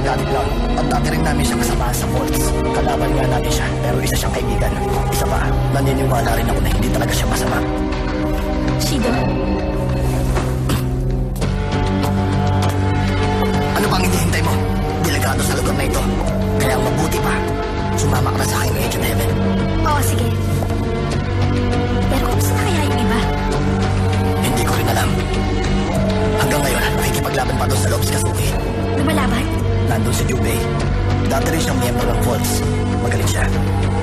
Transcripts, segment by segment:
Galit lang. At dati rin namin siya kasama sa Falls. Kalaban nga natin siya, pero isa siyang kaibigan. Isa pa, naniniwala rin ako na hindi talaga siya masama. Shido, Ano bang hinihintay mo? Delikado sa lugar na ito. Kaya mabuti pa, sumama ka na sa akin ng Agent Heaven. oo sige. Pero kumusta na kaya yung iba? Hindi ko rin alam. Hanggang ngayon, nakikipaglaban pa doon sa loob si Kazuki. Lumalaban? Nandun si Jubei. Dati rin siyang miyembro ng Falls. Magaling siya.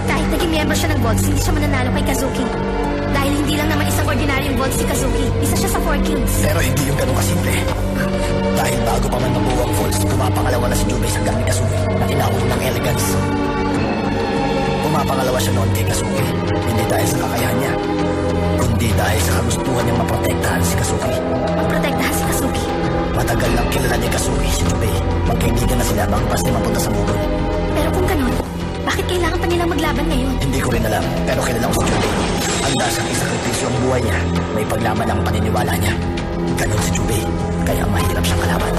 Kahit naging miyembro siya ng Vaults, hindi siya mananalo kay Kazuki. Dahil hindi lang naman isang ordinaryong Vault si Kazuki. Isa siya sa 4 Kings. Pero hindi yung ganun kasimple. Dahil bago pa man mabuo ang Falls, pumapangalawa na si Jubei sa gang ni Kazuki na tinawag ng Elegance. Pumapangalawa siya noon kay Kazuki. Hindi dahil sa kakayahan niya, kundi dahil sa kagustuhan niyang maprotektahan si Kazuki. Magprotektahan si Kazuki. Matagal lang kilala ni Kazuki si Jubei. Magkaibigan na sila bago pa sila mapunta sa mugon. Pero kung ganun, bakit kailangan pa nilang maglaban ngayon? Hindi ko rin alam, pero kilala ko si Jubei. Handa siyang isakripisyo ang buhay niya. May paglaman ang paniniwala niya. Ganon si Jubei, kaya mahirap siyang kalaban.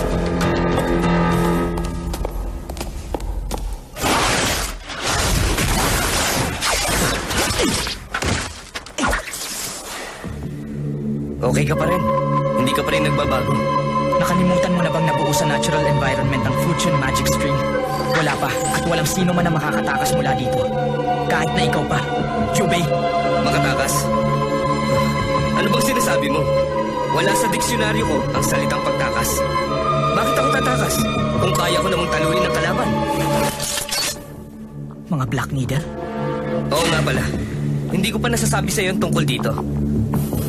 Okay ka pa rin. Hindi ka pa rin nagbabago. Nakalimutan mo na bang nabuo sa natural environment ng Fusion Magic Stream? Wala pa at walang sino man ang makakatakas mula dito. Kahit na ikaw pa, Jubei. Makatakas? Ano bang sinasabi mo? Wala sa diksyonaryo ko ang salitang pagtakas. Bakit ako tatakas? Kung kaya ko namang talunin ang kalaban. Mga Black Needle? Oo nga pala. Hindi ko pa nasasabi sa iyo tungkol dito.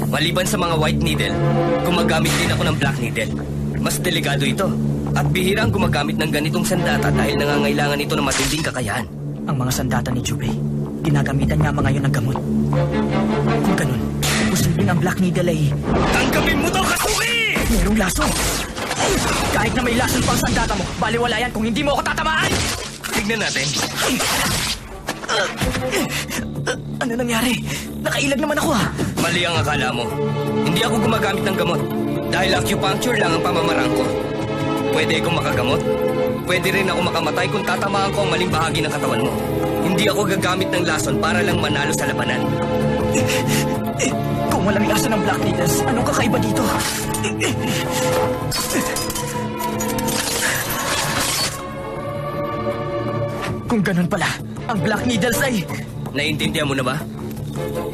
Maliban sa mga White Needle, gumagamit din ako ng Black Needle. Mas delikado ito. At bihira ang gumagamit ng ganitong sandata dahil nangangailangan ito ng matinding kakayahan. Ang mga sandata ni Jubei, ginagamitan nga mga yun ng gamot. Kung ganun, posibleng ang Black Needle ay Tanggapin mo to, Kazuki! merong laso. Kahit na may lason pang sandata mo, baliwala yan kung hindi mo ako tatamaan! Tignan natin. Ano nangyari? Nakailag naman ako Mali ang akala mo. Hindi ako gumagamit ng gamot. Dahil acupuncture lang ang pamamaraan ko. Pwede akong makagamot. Pwede rin ako makamatay kung tatamaan ko ang maling bahagi ng katawan mo. Hindi ako gagamit ng lason para lang manalo sa labanan. Kung walang lason ng Black Needles, anong kakaiba dito? Kung ganun pala, ang Black Needles ay... Naiintindihan mo na ba?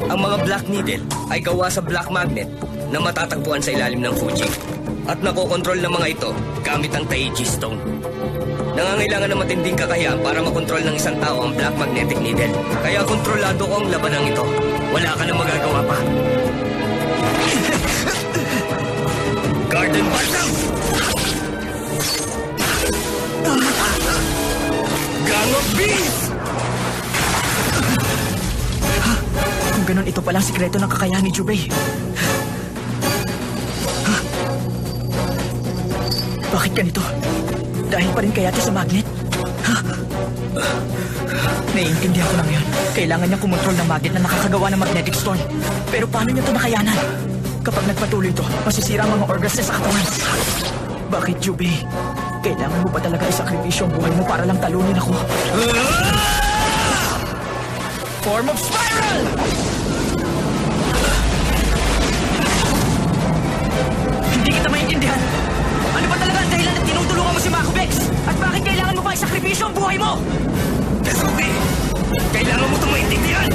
Ang mga Black Needle ay gawa sa black magnet na matatagpuan sa ilalim ng Fuji. At nakokontrol ng mga ito gamit ang Taiji Stone. Nangangailangan ng matinding kakayahan para makontrol ng isang tao ang black magnetic needle. Kaya kontrolado ko ang labanang ito. Wala ka nang magagawa pa. Garden Balsam! Gang of Bees! Kung ganun, ito palang sikreto ng kakayahan ni Jubei. Bakit ganito? Dahil pa rin kaya ito sa magnet? Naiintindihan ko na ngayon. Kailangan niyang kumontrol ng magnet na nakakagawa ng magnetic storm. Pero paano niya ito nakayanan? Kapag nagpatuloy ito, masisira ang mga organs niya sa katawan. Bakit, Jubei? Kailangan mo ba talaga isakripisyo ang buhay mo para lang talunin ako? Form of Spiral! Hindi kita maintindihan. Ano ba talaga ang dahilan at tinutulungan mo si Makubex? At bakit kailangan mo pa isakripisyo ang buhay mo? Kazuki! Kailangan mo itong maintindihan!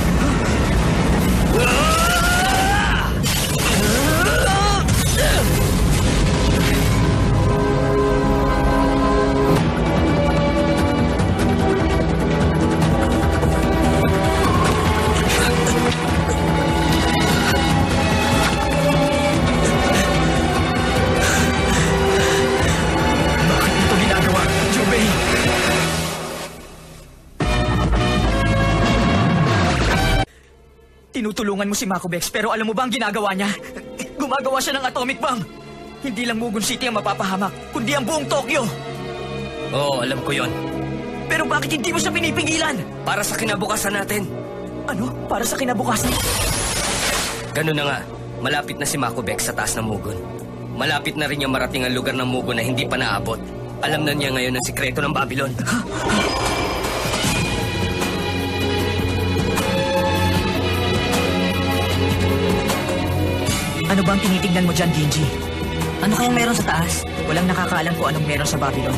Bakit ito ginagawa, Jubei? Tinutulungan mo si Makubex pero alam mo ba ang ginagawa niya? Gumagawa siya ng atomic bomb. Hindi lang Mugon City ang mapapahamak, kundi ang buong Tokyo. Oo, alam ko yon. Pero bakit hindi mo siya pinipigilan? Para sa kinabukasan natin. Ano? Para sa kinabukasan? Ganun na nga, malapit na si Makubex sa taas ng Mugon. Malapit na rin niya marating ang lugar ng Mugon na hindi pa naabot. Alam na niya ngayon ang sikreto ng Babylon. Ano bang tinitignan mo dyan, Ginji? Ano kayang meron sa taas? Walang nakakaalam kung anong meron sa Babylon.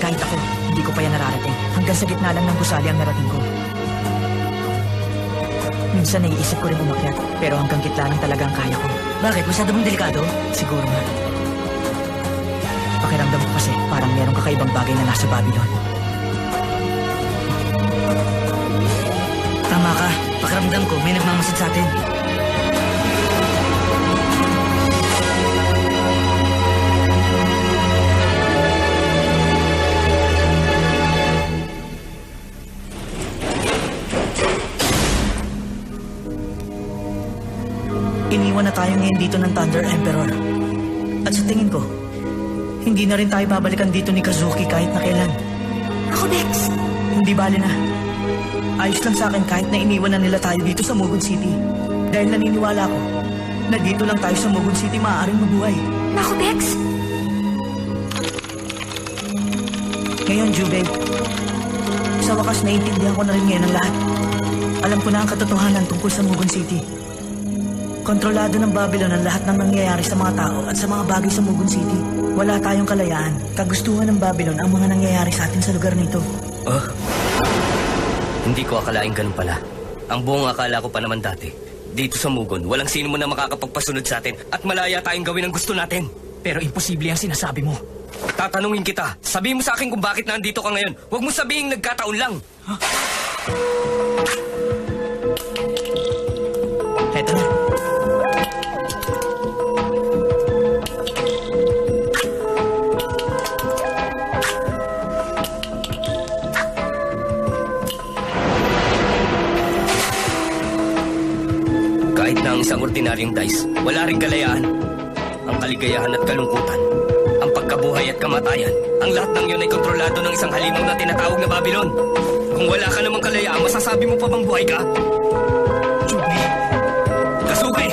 Kahit ako, hindi ko pa yan nararating. Hanggang sa gitna lang ng gusali ang narating ko. Minsan naiisip ko rin umakyat, pero hanggang gitna lang talaga ang kaya ko. Bakit? Masyado bang delikado? Siguro nga. Pakiramdam ko kasi parang merong kakaibang bagay na nasa Babylon. Tama ka. Pakiramdam ko, may nagmamasid sa atin. Iniwan na tayo ngayon dito ng Thunder Emperor. At sa tingin ko, hindi na rin tayo babalikan dito ni Kazuki kahit na kailan. Ako, Bex. Hindi bali na. Ayos lang sa akin kahit na iniwan na nila tayo dito sa Mugon City. Dahil naniniwala ko na dito lang tayo sa Mugon City maaaring mabuhay. Ako, Bex. Ngayon, Jubei, sa wakas naiintindihan ko na rin ngayon ang lahat. Alam ko na ang katotohanan tungkol sa Mugon City. Kontrolado ng Babylon ang lahat ng nangyayari sa mga tao at sa mga bagay sa Mugon City. Wala tayong kalayaan. Kagustuhan ng Babylon ang mga nangyayari sa atin sa lugar nito. Oh? Hindi ko akalaing ganun pala. Ang buong akala ko pa naman dati, dito sa Mugon, walang sino mo na makakapagpasunod sa atin at malaya tayong gawin ang gusto natin. Pero imposible ang sinasabi mo. Tatanungin kita, sabihin mo sa akin kung bakit nandito ka ngayon. Huwag mo sabihin nagkataon lang. Heto na. Kahit na ang isang ordinaryong dice, wala ring kalayaan. Ang kaligayahan at kalungkutan, ang pagkabuhay at kamatayan, ang lahat ng yun ay kontrolado ng isang halimaw na tinatawag na Babylon. Kung wala ka namang kalayaan, masasabi mo pa bang buhay ka? Jubei, Kazuki!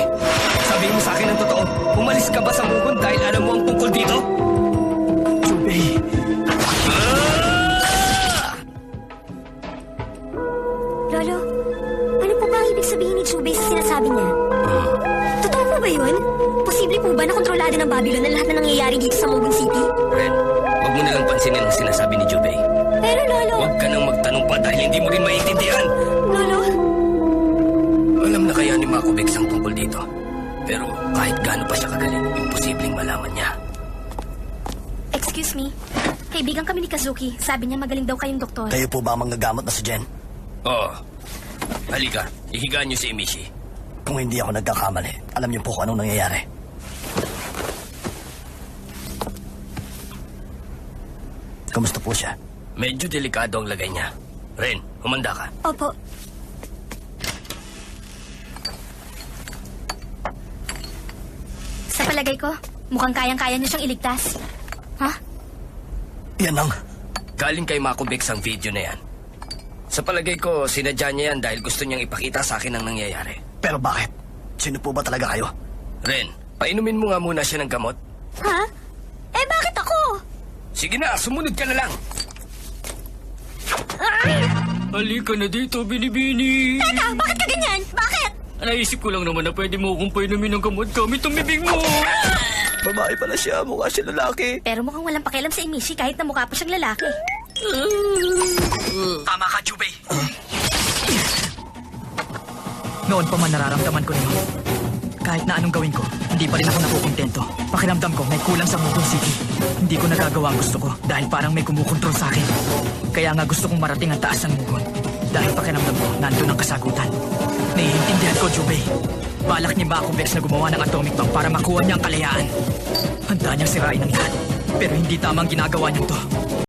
Sabihin mo sa akin ang totoo, umalis ka ba sa Mugon dahil alam mo ang tungkol dito? Jubei. Lolo, ano po ba ang ibig sabihin ni Jubei sa sinasabi niya? Totoo po ba yun? Posible po ba na kontrolado ng Babylon ang lahat na nangyayari dito sa Mugon City? Ren, huwag mo nalang pansinin ang sinasabi ni Jubei. Pero Lolo... Huwag ka nang magtanong pa dahil hindi mo rin maintindihan. Lolo... Alam na kaya ni Makubek ang tungkol dito. Pero kahit gaano pa siya kagaling, imposibleng malaman niya. Excuse me. Kaibigan kami ni Kazuki. Sabi niya magaling daw kayong doktor. Kayo po ba ang manggagamot na si Jen? Oo. Halika, ihigaan niyo si Emishi. Kung hindi ako nagkakamali, alam niyo po kung anong nangyayari. Kamusta po siya? Medyo delikado ang lagay niya. Ren, humanda ka. Opo. Sa palagay ko, mukhang kayang-kaya niyo siyang iligtas. Ha? Yan ang... Galing kay Makubek ang video na yan. Sa palagay ko, sinadya niya yan dahil gusto niyang ipakita sa akin ang nangyayari. Pero bakit? Sino po ba talaga kayo? Ren, painumin mo nga muna siya ng gamot. Ha? Eh, bakit ako? Sige na, sumunod ka na lang. Halika na dito, Binibini. Teka, bakit ka ganyan? Bakit? Naisip ko lang naman na pwede mo akong painumin ng gamot gamit ang bibig mo. Babae pala siya, mukha siya lalaki. Pero mukhang walang pakialam sa Emishi kahit na mukha pa siyang lalaki. Tama ka, Jubei. Noon pa man nararamdaman ko na yun. Kahit na anong gawin ko, hindi pa rin ako nakukontento. Pakiramdam ko may kulang sa Mugon City. Hindi ko nagagawa ang gusto ko dahil parang may kumukontrol sa akin. Kaya nga gusto kong marating ang taas ng Mugon. Dahil pakiramdam ko, nandun ang kasagutan. Naiintindihan ko, Jubei. Balak ni Makubek na gumawa ng atomic bomb para makuha niya ang kalayaan. Handa niyang sirain ang lahat. Pero hindi tama ang ginagawa niya to.